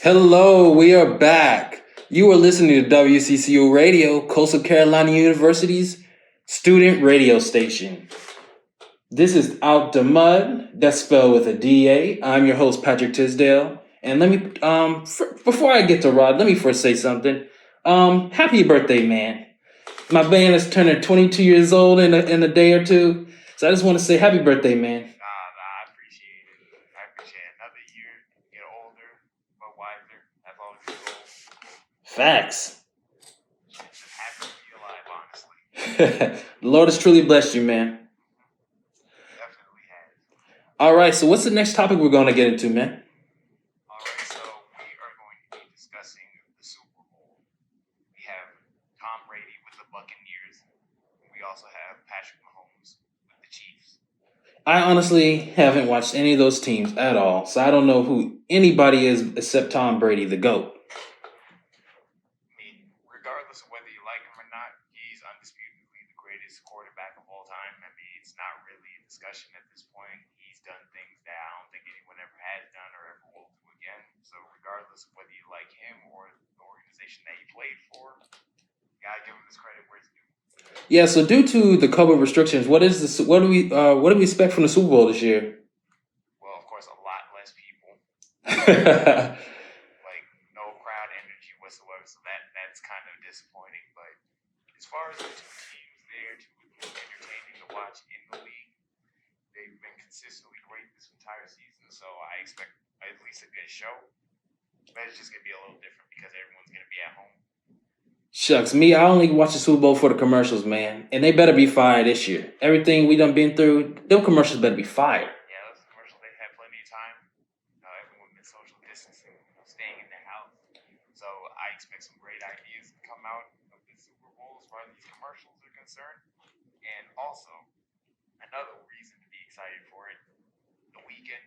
Hello, we are back. You are listening to WCCU Radio, Coastal Carolina University's student radio station. This is Out the Mud, that's spelled with a D-A. I'm your host, Patrick Tisdale. And before I get to Rod, let me first say something. Happy birthday, man. My band is turning 22 years old in a day or two. So I just want to say happy birthday, man. I appreciate it. I appreciate it. Another year, get older, but wiser. That's all the goal. Facts. Just happy to be alive, honestly. The Lord has truly blessed you, man. Definitely has. All right, so what's the next topic we're going to get into, man? All right, so we are going to be discussing the Super Bowl. We have Tom Brady with the Buccaneers. We also have Patrick Mahomes with the Chiefs. I honestly haven't watched any of those teams at all, so I don't know who anybody is except Tom Brady, the GOAT. I mean, regardless of whether you like him or not, he's undisputably the greatest quarterback of all time. I mean, it's not really a discussion at this point. He's done things that I don't think anyone ever has done or ever will do again. So regardless of whether you like him or the organization that he played for, you gotta give him his credit where it's due. Yeah, so due to the COVID restrictions, what do we expect from the Super Bowl this year? Well, of course, a lot less people, Yeah, like no crowd energy whatsoever. So that's kind of disappointing. But as far as the two teams there to be entertaining to watch in the league, they've been consistently great this entire season. So I expect at least a good show. But it's just gonna be a little different because everyone's gonna be at home. shucks, me, I only watch the Super Bowl for the commercials, man, and they better be fire this year. Everything we done been through, them commercials better be fire. Yeah, those commercials they had plenty of time. Everyone been social distancing, staying in their house. So I expect some great ideas to come out of the Super Bowl as far as these commercials are concerned. And also, another reason to be excited for it, the weekend.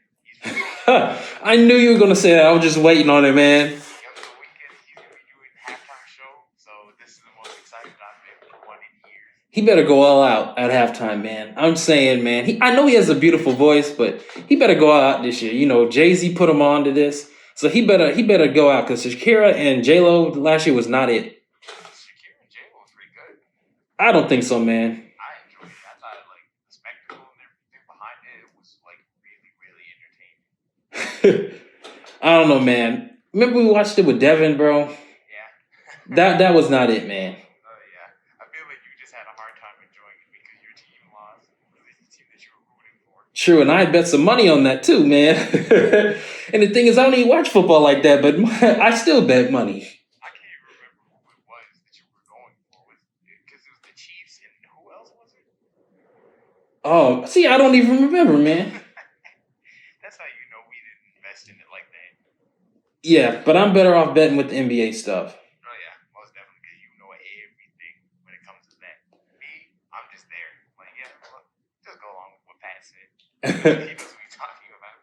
I knew you were gonna say that. I was just waiting on it, man. The weekend he's gonna be doing halftime show. So this is the most excited I've been for one in years. He better go all out at halftime, man. I'm saying, man. I know he has a beautiful voice, but he better go out this year. You know, Jay-Z put him on to this, so he better go out because Shakira and J-Lo last year was not it. Shakira and J-Lo was pretty good. I don't think so, man. I enjoyed it. I thought like the spectacle and everything behind it was like really, really entertaining. I don't know, man. Remember we watched it with Devin, bro? Yeah. That was not it, man. Yeah. I feel like you just had a hard time enjoying it because your team lost. The team that you were rooting for. True, and I bet some money on that too, man. And the thing is, I don't even watch football like that, but I still bet money. I can't even remember who it was that you were going for. Because it was the Chiefs and who else was it? Oh, see, I don't even remember, man. That's how you know we didn't invest in it like that. Yeah, but I'm better off betting with the NBA stuff. Oh yeah, most definitely because you know everything when it comes to that. Me, I'm just there. Like, yeah, look, just go along with what Pat said. He knows what he's talking about.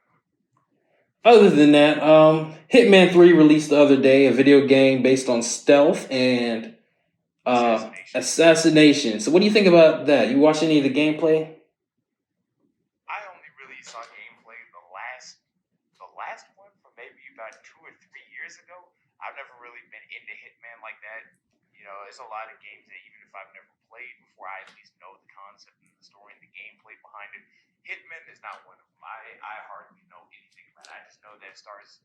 Other than that, Hitman 3 released the other day, a video game based on stealth and assassination. So what do you think about that? You watch any of the gameplay? I only really saw gameplay the last one from maybe about 2 or 3 years ago. I've never really been into Hitman like that. You know, there's a lot of games that even if I've never played before, I at least know the concept and the story and the gameplay behind it. Hitman is not one of them. I hardly know anything about it. I just know that it stars,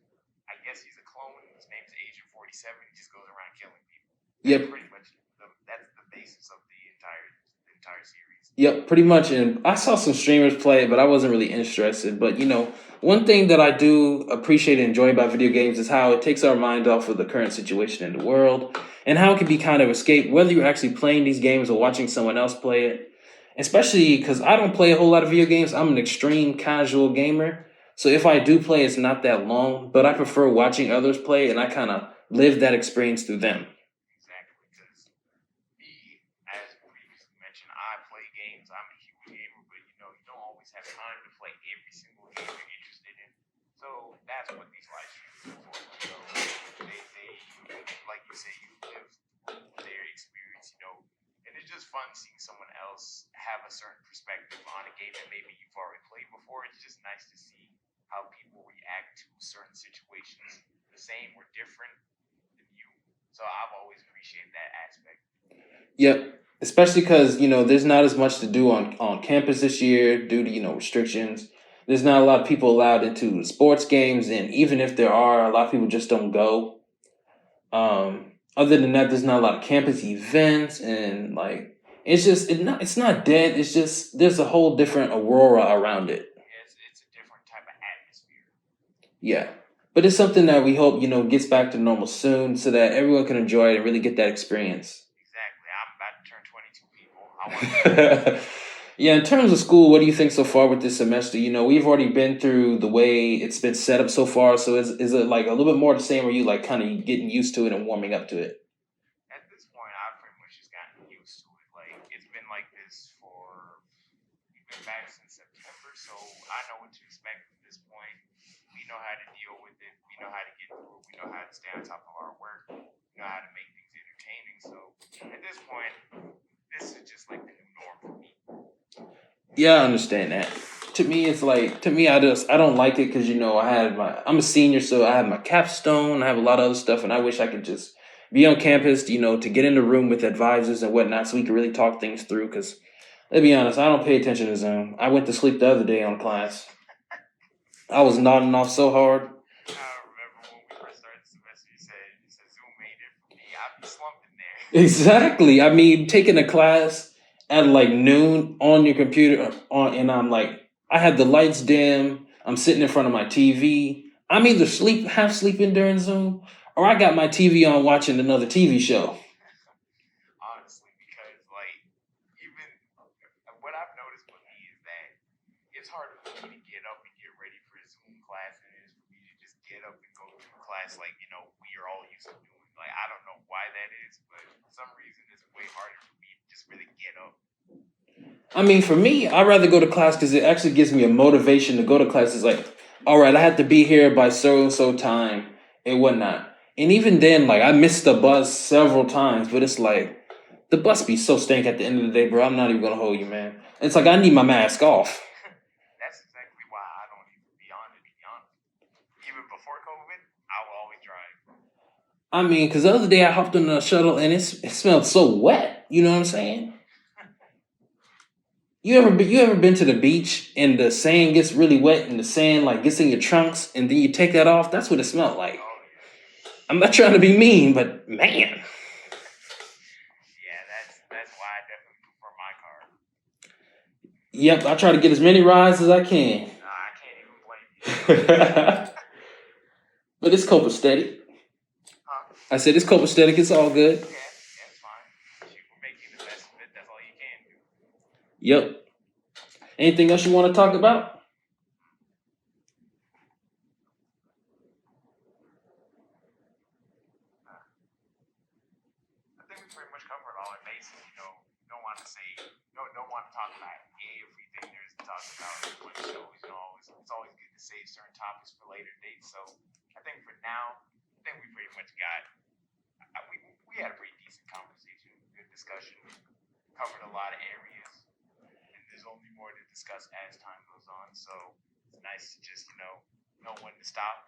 I guess he's a clone. His name's Agent 47. He just goes around killing people. Yep. Pretty much that's the basis of the entire series. Yep, pretty much. And I saw some streamers play it, but I wasn't really interested. But, you know, one thing that I do appreciate and enjoy about video games is how it takes our mind off of the current situation in the world and how it can be kind of escape, whether you're actually playing these games or watching someone else play it. Especially because I don't play a whole lot of video games. I'm an extreme casual gamer. So if I do play, it's not that long. But I prefer watching others play, and I kind of live that experience through them. Exactly, because me, as previously mentioned, I play games. I'm a huge gamer, but you know, you don't always have time to play every single game you're interested in. So that's what these live streams are for. So they like you say, you live through their experience, you know, and it's just fun seeing someone else have a certain perspective on a game that maybe you've already played before. It's just nice to see how people react to certain situations, the same or different than you. So I've always appreciated that aspect. Yep. Especially because there's not as much to do on campus this year due to restrictions. There's not a lot of people allowed into sports games, and even if there are, a lot of people just don't go. Other than that, there's not a lot of campus events, and like it's not dead. It's just there's a whole different aurora around it. It's a different type of atmosphere. Yeah, but it's something that we hope gets back to normal soon, so that everyone can enjoy it and really get that experience. Exactly. I'm about to turn 22 people. I want Yeah, in terms of school, what do you think so far with this semester? We've already been through the way it's been set up so far. So is it like a little bit more the same, or you like kind of getting used to it and warming up to it? at this point, I've pretty much just gotten used to it. Like it's been like this for we've been back since September, so I know what to expect at this point. We know how to deal with it. We know how to get through it. We know how to stay on top of our work. We know how to make things entertaining. So at this point, this is just like the new norm for me. Yeah, I understand that. To me, I don't like it because I'm a senior, so I have my capstone. I have a lot of other stuff, and I wish I could just be on campus, to get in the room with advisors and whatnot, so we could really talk things through. Because let's be honest, I don't pay attention to Zoom. I went to sleep the other day on class. I was nodding off so hard. I remember when we first started the semester, you said Zoom ain't it for me. I'd be slumped in there. Exactly. I mean, taking a class at like noon on your computer and I'm like, I have the lights dim. I'm sitting in front of my TV. I'm either half sleeping during Zoom, or I got my TV on watching another TV show. Honestly, because like even what I've noticed with me is that it's harder for me to get up and get ready for a Zoom class than it is for me to just get up and go to class like we are all used to doing. Like I don't know why that is, but for some reason it's way harder for me to just really get up. I mean, for me, I'd rather go to class because it actually gives me a motivation to go to class. It's like, all right, I have to be here by so and so time and whatnot. And even then, like, I missed the bus several times, but it's like, the bus be so stank at the end of the day, bro. I'm not even gonna hold you, man. It's like I need my mask off. That's exactly why I don't even be on it. To be honest, even before COVID, I will always drive. I mean, because the other day I hopped on the shuttle and it smelled so wet. You know what I'm saying? You ever been to the beach and the sand gets really wet and the sand like gets in your trunks and then you take that off? That's what it smelled like. Oh yeah. I'm not trying to be mean, but man. Yeah, that's why I definitely prefer my car. Yep, I try to get as many rides as I can. Nah, I can't even blame you. But it's copacetic. Huh? I said it's copacetic. It's all good. Yeah, it's fine. Shoot, we're making the best of it. That's all you can do. Yep. Anything else you want to talk about? I think we pretty much covered all our bases. Don't want to say, don't want to talk about everything there is to talk about in one show. It's always good to save certain topics for later dates. So I think for now, I think we pretty much got. We had a pretty decent conversation, good discussion, covered a lot of areas, and there's only more to discuss as time goes on. So it's nice to just know when to stop.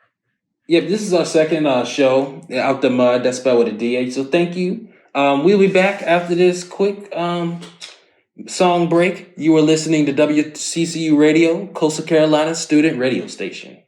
Yep, this is our second show out the mud. That's spelled with a DH. So thank you. We'll be back after this quick song break. You are listening to WCCU Radio, Coastal Carolina Student Radio Station.